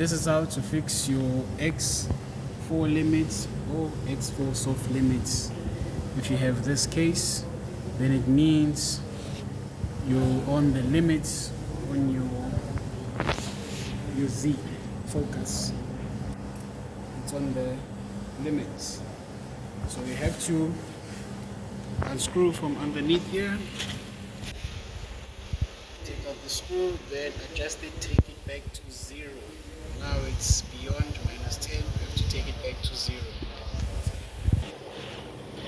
this is how to fix your X4 limits or X4 soft limits. If you have this case, then it means you're on the limits on your Z focus. It's on the limits. So you have to unscrew from underneath here. Take out the screw, then adjust it, take it back to 0. Now it's beyond -10, you have to take it back to 0.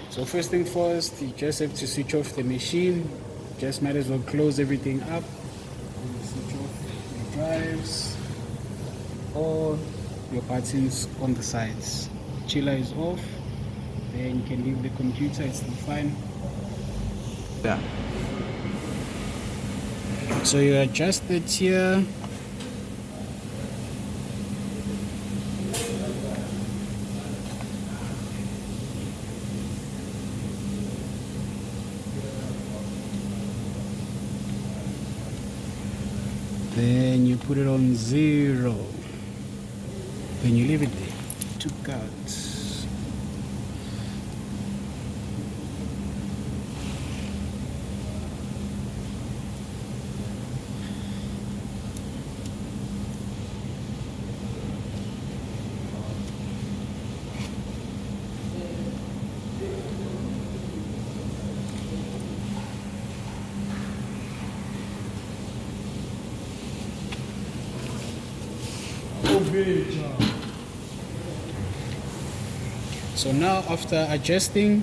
So first thing first, you just have to switch off the machine. Just might as well close everything up. Switch off your drives, all your buttons on the sides. Chiller is off, then you can leave the computer, it's still fine. Yeah. So you adjust it here. Then you put it on 0. Then you leave it there. Took out. So now after adjusting,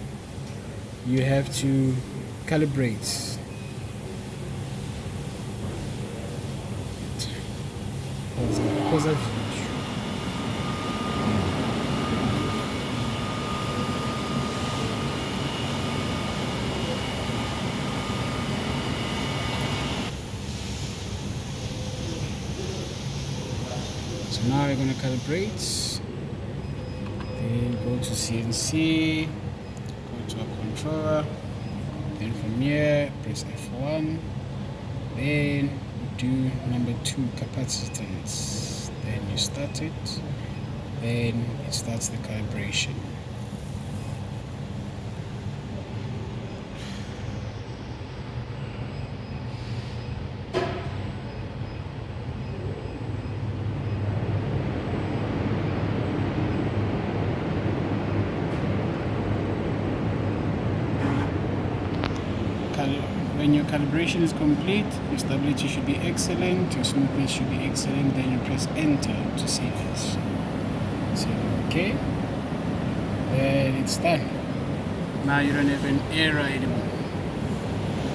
you have to calibrate. So now we're going to calibrate. Then go to CNC, go to a controller, then from here press F1, then do number 2 capacitance, then you start it, then it starts the calibration. When your calibration is complete, your stability should be excellent, your smoothness should be excellent, then you press enter to save this. So okay, then it's done. Now you don't have an error anymore.